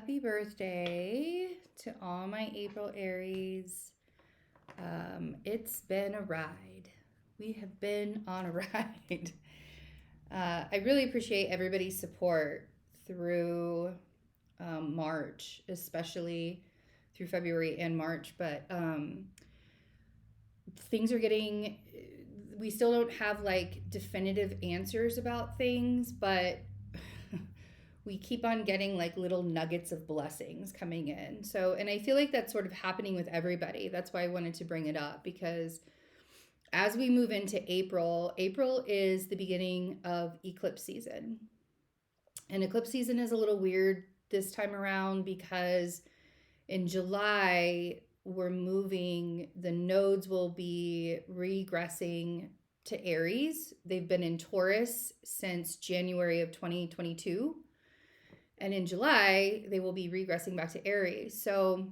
Happy birthday to all my April Aries. It's been a ride. We have been on a ride. I really appreciate everybody's support through March, especially through February and March. But things are getting, we still don't have like definitive answers about things, but we keep on getting like little nuggets of blessings coming in. So, and I feel like that's sort of happening with everybody. That's why I wanted to bring it up, because as we move into April, April is the beginning of eclipse season. And eclipse season is a little weird this time around because in July, the nodes will be regressing to Aries. They've been in Taurus since January of 2022. And in July, they will be regressing back to Aries. So,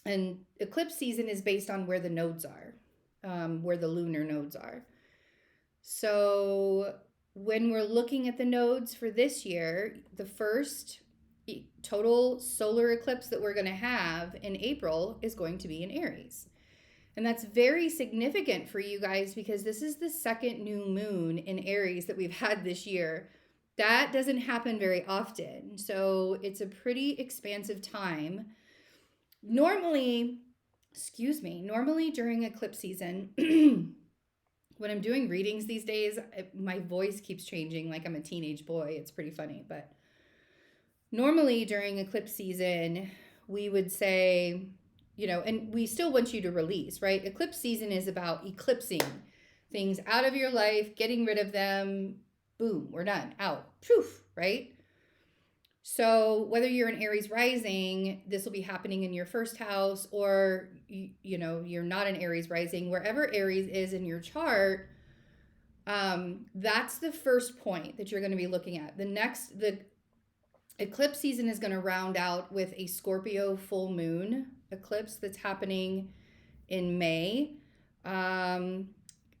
and eclipse season is based on where the nodes are, where the lunar nodes are. So, when we're looking at the nodes for this year, the first total solar eclipse that we're going to have in April is going to be in Aries. And that's very significant for you guys because this is the second new moon in Aries that we've had this year. That doesn't happen very often. So it's a pretty expansive time. Normally during eclipse season, when I'm doing readings these days, my voice keeps changing like I'm a teenage boy. It's pretty funny. But normally during eclipse season, we would say, and we still want you to release, right? Eclipse season is about eclipsing things out of your life, getting rid of them. Boom, we're done, out, poof, right? So whether you're an Aries rising, this will be happening in your first house, or you're not an Aries rising, wherever Aries is in your chart. That's the first point that you're going to be looking at. The eclipse season is going to round out with a Scorpio full moon eclipse that's happening in May.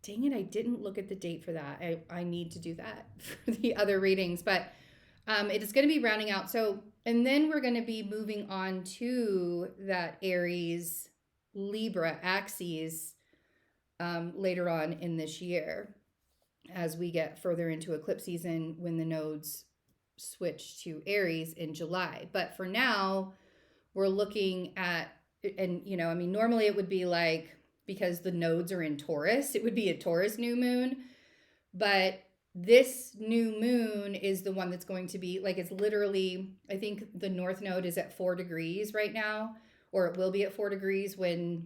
Dang it, I didn't look at the date for that. I need to do that for the other readings, but it is going to be rounding out. So, and then we're going to be moving on to that Aries Libra axis later on in this year as we get further into eclipse season when the nodes switch to Aries in July. But for now, we're looking at, and normally it would be like, because the nodes are in Taurus, it would be a Taurus new moon. But this new moon is the one that's going to be like, it's literally, I think the North Node is at 4 degrees right now, or it will be at 4 degrees when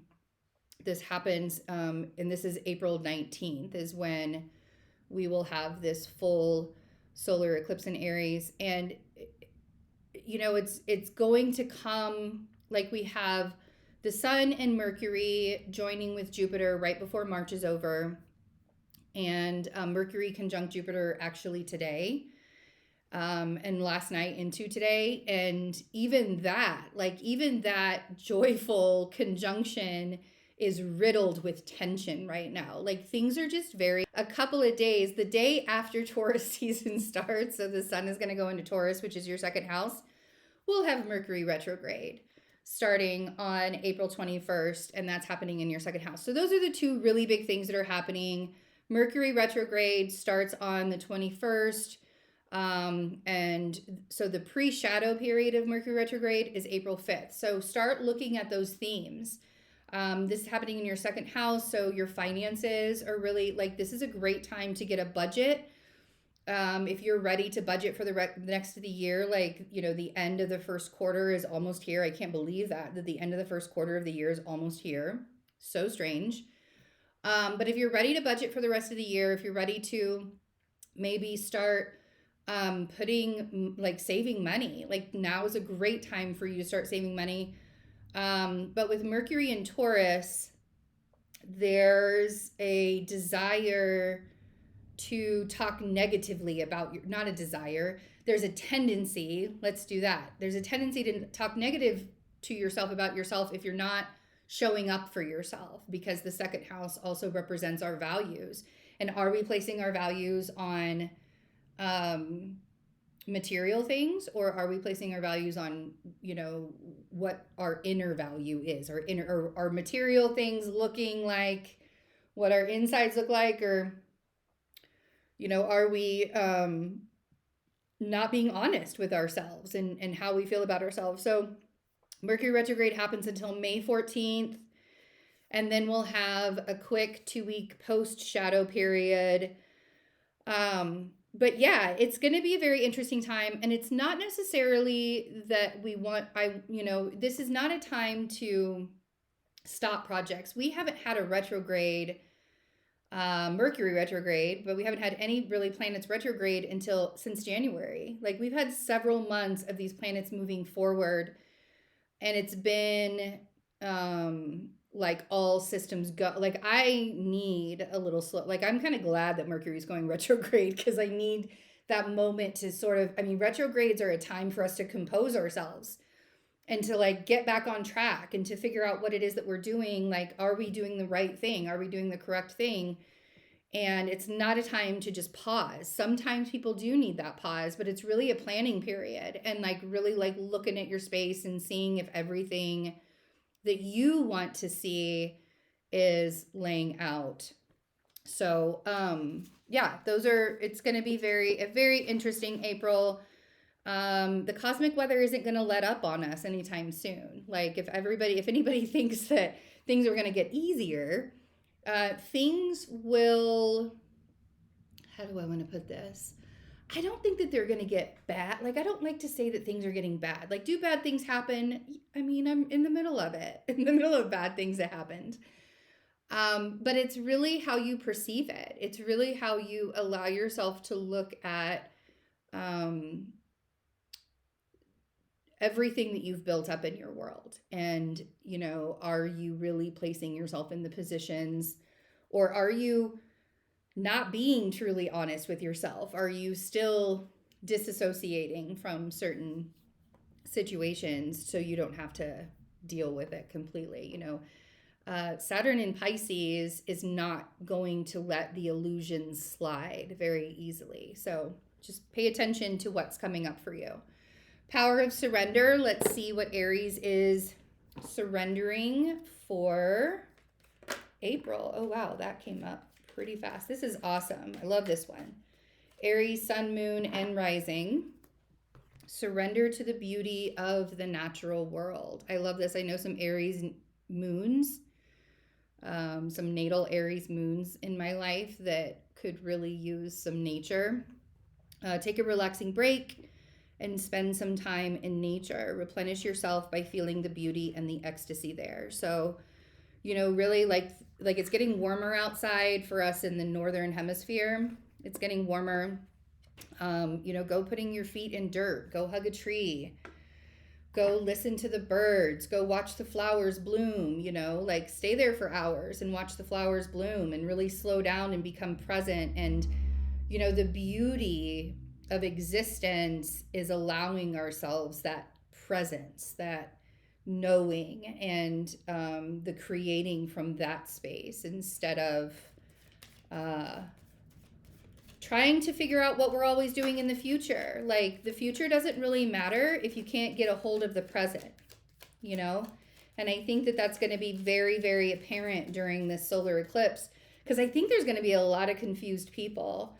this happens. And this is April 19th is when we will have this full solar eclipse in Aries. And, it's going to come like we have the Sun and Mercury joining with Jupiter right before March is over. And Mercury conjunct Jupiter actually today and last night into today. And even that joyful conjunction is riddled with tension right now. Like things are just a couple of days, the day after Taurus season starts. So the Sun is going to go into Taurus, which is your second house. We'll have Mercury retrograde starting on April 21st, and that's happening in your second house. So those are the two really big things that are happening. Mercury retrograde starts on the 21st, and so the pre-shadow period of Mercury retrograde is April 5th. So start looking at those themes. This is happening in your second house, so your finances are really, like, this is a great time to get a budget. If you're ready to budget for the next of the year, the end of the first quarter is almost here. I can't believe that the end of the first quarter of the year is almost here. So strange. But if you're ready to budget for the rest of the year, if you're ready to maybe start saving money, like now is a great time for you to start saving money. But with Mercury in Taurus, there's a desire to talk negatively about not a desire. There's a tendency, let's do that. There's a tendency to talk negative to yourself about yourself if you're not showing up for yourself, because the second house also represents our values. And are we placing our values on material things, or are we placing our values on, you know, what our inner value is, or inner, or our material things looking like what our insides look like, or, you know, are we not being honest with ourselves and how we feel about ourselves? So Mercury retrograde happens until May 14th, and then we'll have a quick 2-week post shadow period. But yeah, it's going to be a very interesting time, and it's not necessarily that we want, you know, this is not a time to stop projects. We haven't had a retrograde, Mercury retrograde, but we haven't had any really planets retrograde since January. Like, we've had several months of these planets moving forward, and it's been like all systems go. Like, I need a little slow. Like, I'm kind of glad that Mercury's going retrograde, because I need that moment to sort of, I mean, retrogrades are a time for us to compose ourselves and to like get back on track and to figure out what it is that we're doing. Like, are we doing the right thing? Are we doing the correct thing? And it's not a time to just pause. Sometimes people do need that pause, but it's really a planning period, and like really like looking at your space and seeing if everything that you want to see is laying out. So yeah, it's going to be a very interesting April. The cosmic weather isn't going to let up on us anytime soon. Like, if anybody thinks that things are going to get easier, things will, how do I want to put this? I don't think that they're going to get bad. Like, I don't like to say that things are getting bad. Like, do bad things happen? I mean, I'm in the middle of it, in the middle of bad things that happened. But it's really how you perceive it. It's really how you allow yourself to look at everything that you've built up in your world. And, you know, are you really placing yourself in the positions, or are you not being truly honest with yourself? Are you still disassociating from certain situations so you don't have to deal with it completely? You know, Saturn in Pisces is not going to let the illusions slide very easily. So just pay attention to what's coming up for you. Power of surrender. Let's see what Aries is surrendering for April. Oh, wow, that came up pretty fast. This is awesome. I love this one. Aries, sun, moon, and rising. Surrender to the beauty of the natural world. I love this. I know some Aries moons, some natal Aries moons in my life that could really use some nature. Take a relaxing break and spend some time in nature. Replenish yourself by feeling the beauty and the ecstasy there. So, you know, really like it's getting warmer outside for us in the northern hemisphere. It's getting warmer. You know, go putting your feet in dirt. Go hug a tree. Go listen to the birds. Go watch the flowers bloom. You know, like stay there for hours and watch the flowers bloom and really slow down and become present. And, you know, the beauty of existence is allowing ourselves that presence, that knowing, and the creating from that space, instead of trying to figure out what we're always doing in the future. Like, the future doesn't really matter if you can't get a hold of the present, you know? And I think that that's going to be very, very apparent during this solar eclipse, because I think there's going to be a lot of confused people.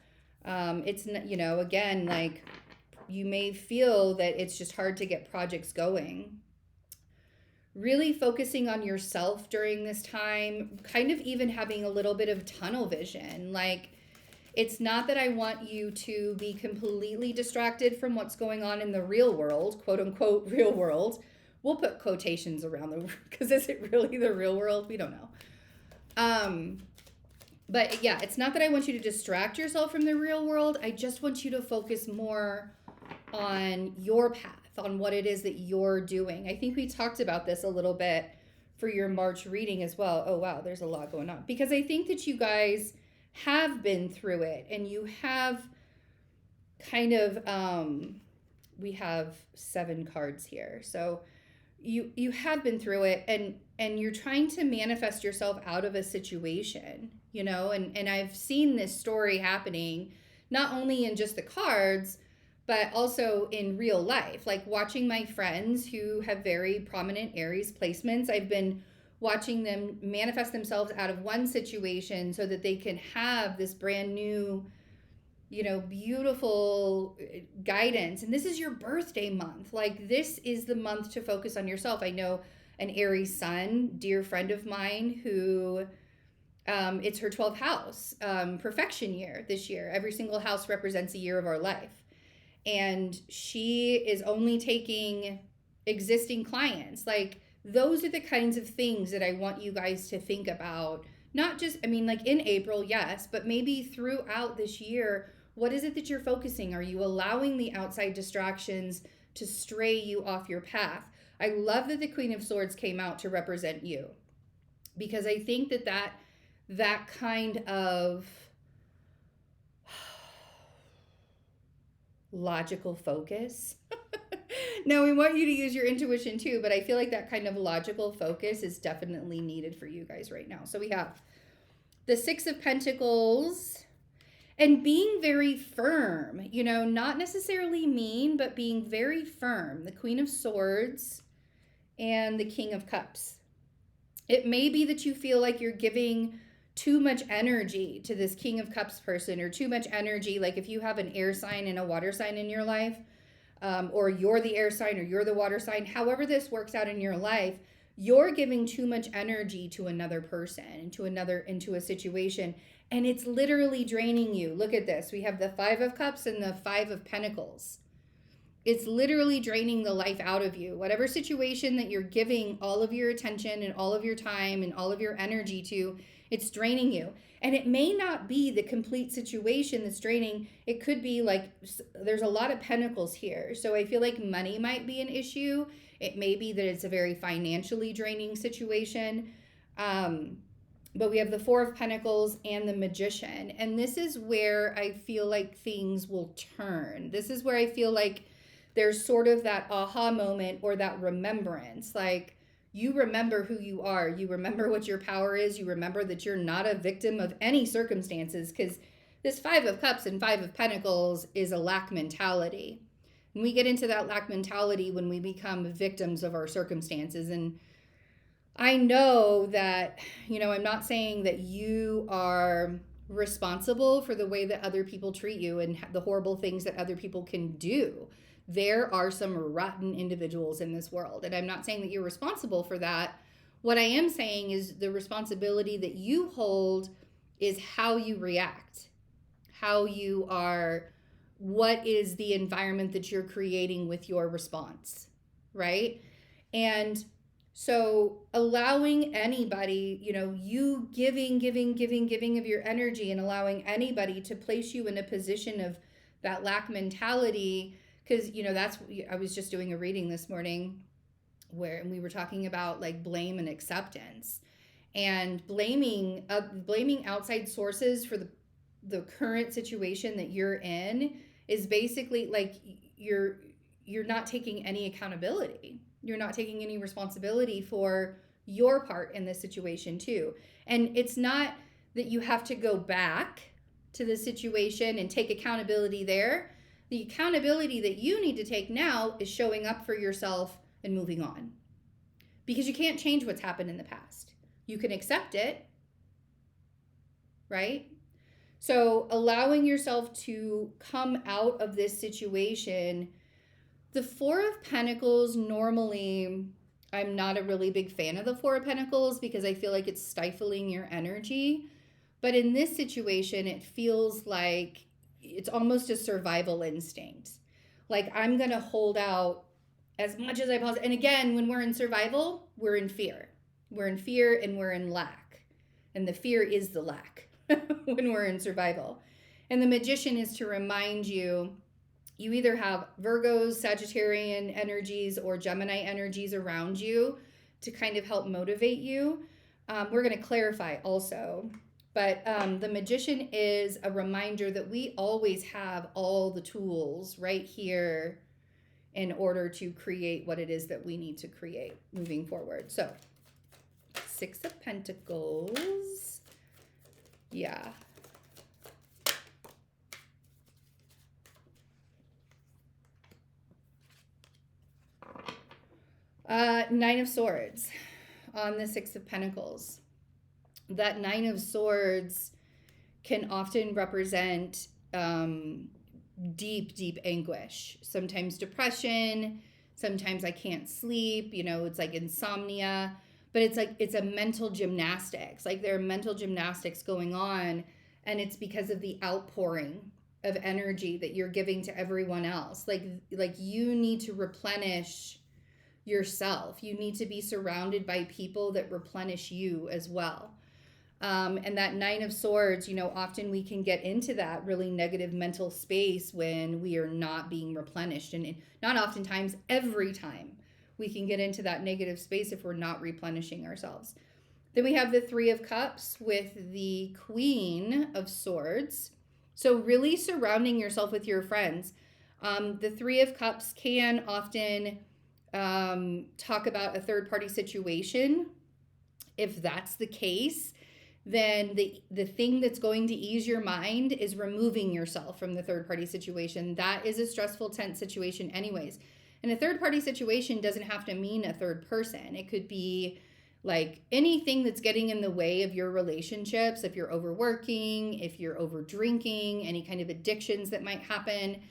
It's, you know, again, like, you may feel that it's just hard to get projects going. Really focusing on yourself during this time, kind of even having a little bit of tunnel vision. Like, it's not that I want you to be completely distracted from what's going on in the real world, quote unquote, real world. We'll put quotations around the, because is it really the real world? We don't know. But yeah, it's not that I want you to distract yourself from the real world. I just want you to focus more on your path, on what it is that you're doing. I think we talked about this a little bit for your March reading as well. Oh, wow, there's a lot going on. Because I think that you guys have been through it, and you have kind of, we have 7 cards here. So you have been through it, and you're trying to manifest yourself out of a situation, you know, and I've seen this story happening not only in just the cards, but also in real life, like watching my friends who have very prominent Aries placements. I've been watching them manifest themselves out of one situation so that they can have this brand new, beautiful guidance. And this is your birthday month. Like, this is the month to focus on yourself. I know an Aries sun, dear friend of mine, who it's her 12th house, perfection year this year. Every single house represents a year of our life. And she is only taking existing clients. Like, those are the kinds of things that I want you guys to think about. Not just, like in April, yes, but maybe throughout this year, what is it that you're focusing? Are you allowing the outside distractions to stray you off your path? I love that the Queen of Swords came out to represent you, because I think that kind of logical focus. Now, we want you to use your intuition too, but I feel like that kind of logical focus is definitely needed for you guys right now. So we have the Six of Pentacles, and being very firm, not necessarily mean, but being very firm. The Queen of Swords and the King of Cups. It may be that you feel like you're giving too much energy to this King of Cups person, or too much energy. Like, if you have an air sign and a water sign in your life, or you're the air sign or you're the water sign, however this works out in your life, you're giving too much energy to another person, into a situation, and it's literally draining you. Look at this. We have the Five of Cups and the Five of Pentacles. It's literally draining the life out of you. Whatever situation that you're giving all of your attention and all of your time and all of your energy to, it's draining you. And it may not be the complete situation that's draining. It could be like, there's a lot of pentacles here. So I feel like money might be an issue. It may be that it's a very financially draining situation. But we have the Four of Pentacles and the Magician. And this is where I feel like things will turn. This is where I feel like there's sort of that aha moment, or that remembrance. Like, you remember who you are. You remember what your power is. You remember that you're not a victim of any circumstances, because this Five of Cups and Five of Pentacles is a lack mentality. And we get into that lack mentality when we become victims of our circumstances. And I know that, I'm not saying that you are responsible for the way that other people treat you and the horrible things that other people can do. There are some rotten individuals in this world, and I'm not saying that you're responsible for that. What I am saying is the responsibility that you hold is how you react, how you are, what is the environment that you're creating with your response, right? And so allowing anybody, you giving of your energy, and allowing anybody to place you in a position of that lack mentality. Because, I was just doing a reading this morning and we were talking about like blame and acceptance, and blaming outside sources for the current situation that you're in is basically like you're not taking any accountability. You're not taking any responsibility for your part in this situation too. And it's not that you have to go back to the situation and take accountability there. The accountability that you need to take now is showing up for yourself and moving on. Because you can't change what's happened in the past. You can accept it, right? So allowing yourself to come out of this situation. The Four of Pentacles, normally, I'm not a really big fan of the Four of Pentacles because I feel like it's stifling your energy. But in this situation, it feels like it's almost a survival instinct. Like, I'm going to hold out as much as I possibly. And again, when we're in survival, we're in fear. We're in fear and we're in lack. And the fear is the lack when we're in survival. And the Magician is to remind you, you either have Virgos, Sagittarian energies, or Gemini energies around you to kind of help motivate you. We're going to clarify also. But the Magician is a reminder that we always have all the tools right here in order to create what it is that we need to create moving forward. So, Six of Pentacles. Yeah. Nine of Swords on the Six of Pentacles. That Nine of Swords can often represent deep, deep anguish. Sometimes depression, sometimes I can't sleep, it's like insomnia, but it's a mental gymnastics. Like there are mental gymnastics going on, and it's because of the outpouring of energy that you're giving to everyone else. Like you need to replenish yourself. You need to be surrounded by people that replenish you as well. And that Nine of Swords, often we can get into that really negative mental space when we are not being replenished. And not oftentimes, every time we can get into that negative space if we're not replenishing ourselves. Then we have the Three of Cups with the Queen of Swords. So really surrounding yourself with your friends. The Three of Cups can often talk about a third-party situation. If that's the case, then the thing that's going to ease your mind is removing yourself from the third party situation. That is a stressful, tense situation anyways. And a third party situation doesn't have to mean a third person. It could be like anything that's getting in the way of your relationships. If you're overworking, if you're over drinking, any kind of addictions that might happen.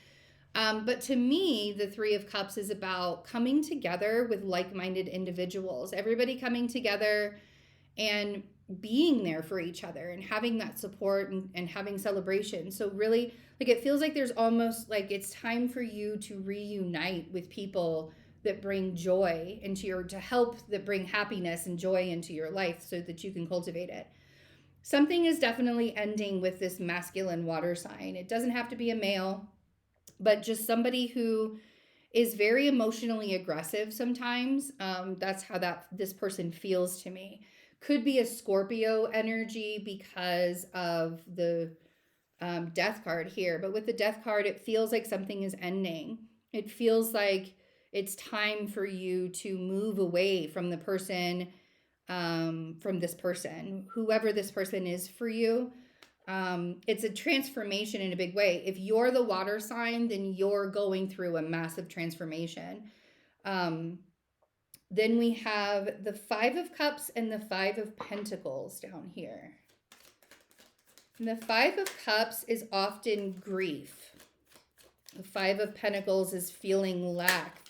But to me, the Three of Cups is about coming together with like-minded individuals, everybody coming together and being there for each other and having that support and having celebration. So really, like, it feels like there's almost like it's time for you to reunite with people that bring joy to help that bring happiness and joy into your life so that you can cultivate it. Something is definitely ending with this masculine water sign. It doesn't have to be a male, but just somebody who is very emotionally aggressive sometimes. That's how this person feels to me. Could be a Scorpio energy because of the death card here. But with the death card, it feels like something is ending. It feels like it's time for you to move away from the person, from this person, whoever this person is for you. It's a transformation in a big way. If you're the water sign, then you're going through a massive transformation. Then we have the Five of Cups and the Five of Pentacles down here. And the Five of Cups is often grief. The Five of Pentacles is feeling lack,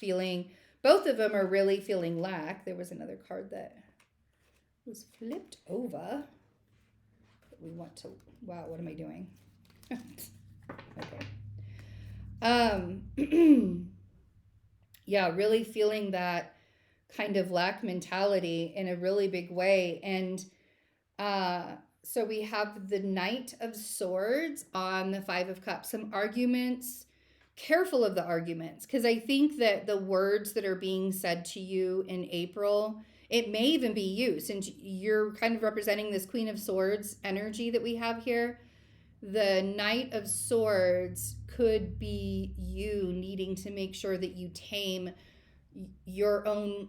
both of them are really feeling lack. There was another card that was flipped over. We want to, wow, what am I doing? Okay. Yeah, really feeling that kind of lack mentality in a really big way. And so we have the Knight of Swords on the Five of Cups. Some arguments, careful of the arguments, because I think that the words that are being said to you in April, it may even be you, since you're kind of representing this Queen of Swords energy that we have here. The Knight of Swords could be you needing to make sure that you tame your own,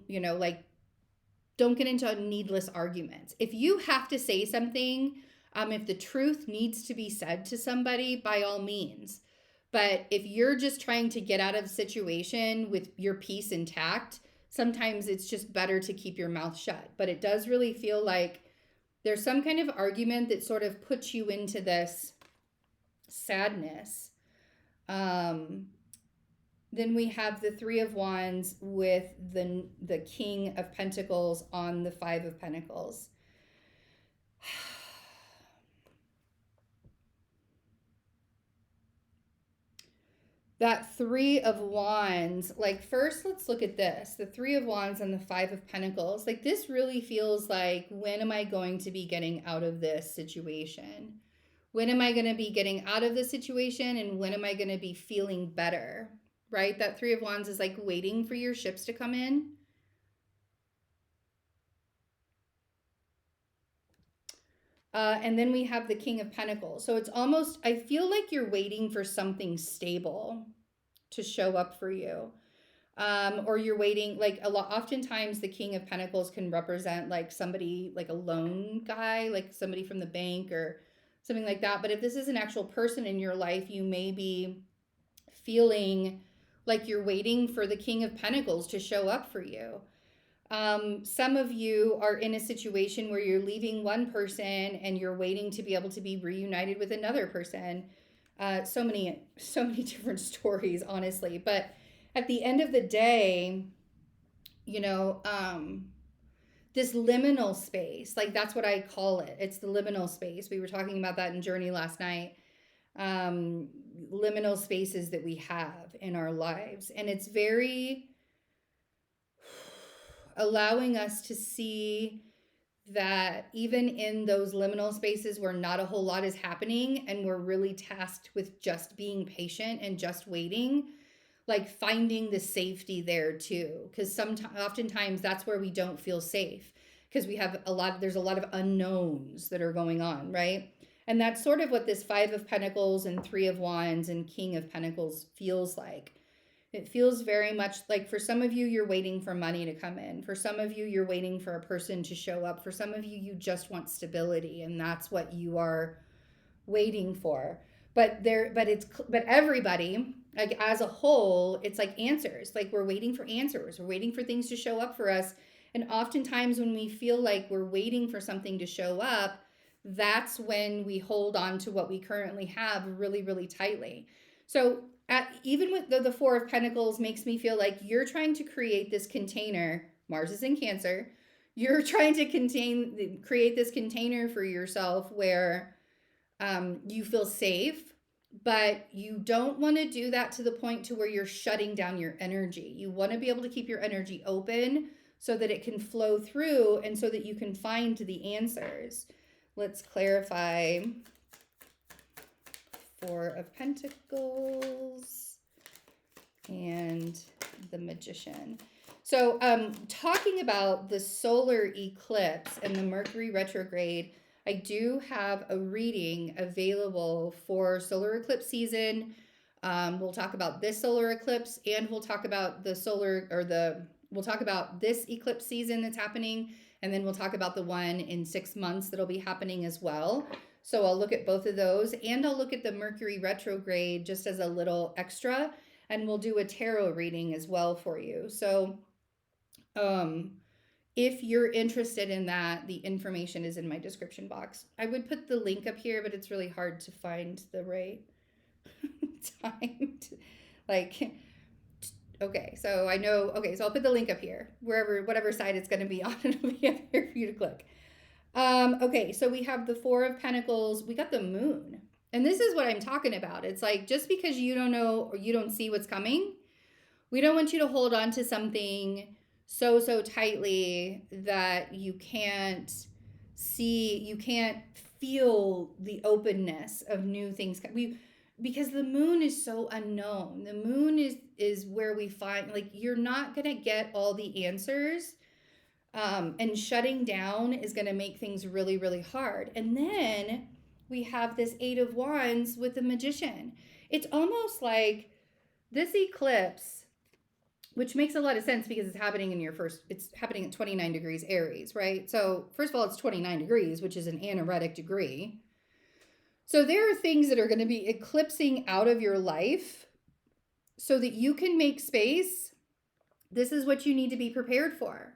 don't get into needless arguments. If you have to say something, if the truth needs to be said to somebody, by all means. But if you're just trying to get out of a situation with your peace intact, sometimes it's just better to keep your mouth shut. But it does really feel like there's some kind of argument that sort of puts you into this sadness. Then we have the Three of Wands with the King of Pentacles on the Five of Pentacles. That Three of Wands, like, first let's look at this. The Three of Wands and the Five of Pentacles. Like, this really feels like, when am I going to be getting out of this situation? When am I going to be getting out of this situation, and when am I going to be feeling better? Right? That Three of Wands is like waiting for your ships to come in. And then we have the King of Pentacles. So it's almost, I feel like you're waiting for something stable to show up for you. Or you're waiting, like, oftentimes the King of Pentacles can represent like somebody, like a loan guy, like somebody from the bank or something like that. But if this is an actual person in your life, you may be feeling like you're waiting for the King of Pentacles to show up for you. Some of you are in a situation where you're leaving one person and you're waiting to be able to be reunited with another person. So many different stories, honestly. But at the end of the day, you know, this liminal space, like that's what I call it. It's the liminal space. We were talking about that in Journey last night. Um, Liminal spaces that we have in our lives. And it's very allowing us to see that even in those liminal spaces where not a whole lot is happening and we're really tasked with just being patient and just waiting, like finding the safety there too, because sometimes oftentimes that's where we don't feel safe, because there's a lot of unknowns that are going on, right? And that's sort of what this 5 of Pentacles and 3 of Wands and King of Pentacles feels like. It feels very much like, for some of you, you're waiting for money to come in. For some of you, you're waiting for a person to show up. For some of you, you just want stability, and that's what you are waiting for. But everybody, like as a whole, it's like answers. Like we're waiting for answers. We're waiting for things to show up for us. And oftentimes when we feel like we're waiting for something to show up, that's when we hold on to what we currently have really, really tightly. So even with the 4 of Pentacles makes me feel like you're trying to create this container. Mars is in Cancer. You're trying to create this container for yourself where you feel safe, but you don't want to do that to the point to where you're shutting down your energy. You want to be able to keep your energy open so that it can flow through and so that you can find the answers. Let's clarify 4 of Pentacles and the Magician. So talking about the solar eclipse and the Mercury retrograde, I do have a reading available for solar eclipse season. We'll talk about this solar eclipse, and we'll talk about we'll talk about this eclipse season that's happening, and then we'll talk about the one in 6 months that'll be happening as well. So I'll look at both of those, and I'll look at the Mercury retrograde just as a little extra, and we'll do a tarot reading as well for you. So if you're interested in that, the information is in my description box. I would put the link up here, but it's really hard to find the right time. Okay, so I know, okay, so I'll put the link up here, whatever side it's going to be on, it'll be up here for you to click. Okay, so we have the 4 of Pentacles, we got the Moon. And this is what I'm talking about. It's like, just because you don't know or you don't see what's coming, we don't want you to hold on to something so tightly that you can't feel the openness of new things. Because the Moon is so unknown. The Moon is where we find, like, you're not going to get all the answers. And shutting down is going to make things really, really hard. And then we have this 8 of Wands with the Magician. It's almost like this eclipse, which makes a lot of sense because it's happening it's happening at 29 degrees Aries, right? So first of all, it's 29 degrees, which is an anaretic degree. So there are things that are going to be eclipsing out of your life so that you can make space. This is what you need to be prepared for.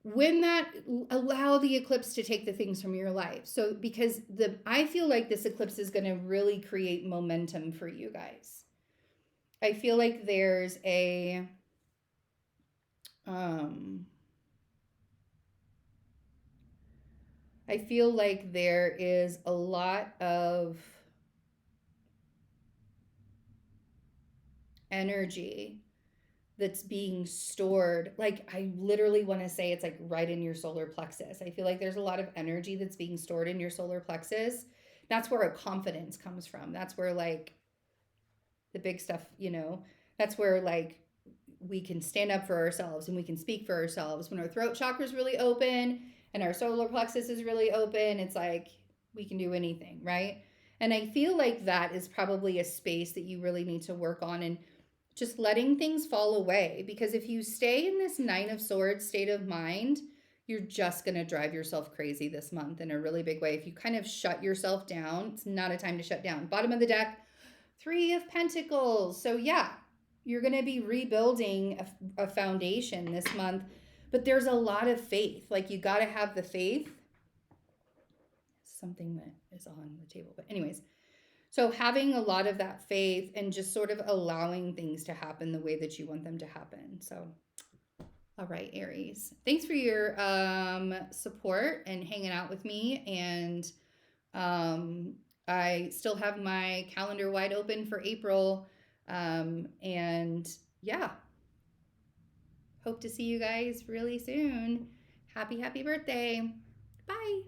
Allow the eclipse to take the things from your life. So because I feel like this eclipse is going to really create momentum for you guys. I feel like there's I feel like there is a lot of energy that's being stored. Like, I literally want to say it's like right in your solar plexus. I feel like there's a lot of energy that's being stored in your solar plexus. That's where a confidence comes from. That's where, like, the big stuff, that's where, like, we can stand up for ourselves and we can speak for ourselves. When our throat chakra is really open and our solar plexus is really open, it's like we can do anything, right? And I feel like that is probably a space that you really need to work on, and just letting things fall away. Because if you stay in this 9 of Swords state of mind, you're just going to drive yourself crazy this month in a really big way. If you kind of shut yourself down, it's not a time to shut down. Bottom of the deck, 3 of Pentacles. So yeah, You're going to be rebuilding a foundation this month, but there's a lot of faith. Like, you got to have the faith. Something that is on the table. But anyways, so having a lot of that faith and just sort of allowing things to happen the way that you want them to happen. So, all right, Aries. Thanks for your support and hanging out with me. And I still have my calendar wide open for April. And yeah, hope to see you guys really soon. Happy birthday. Bye.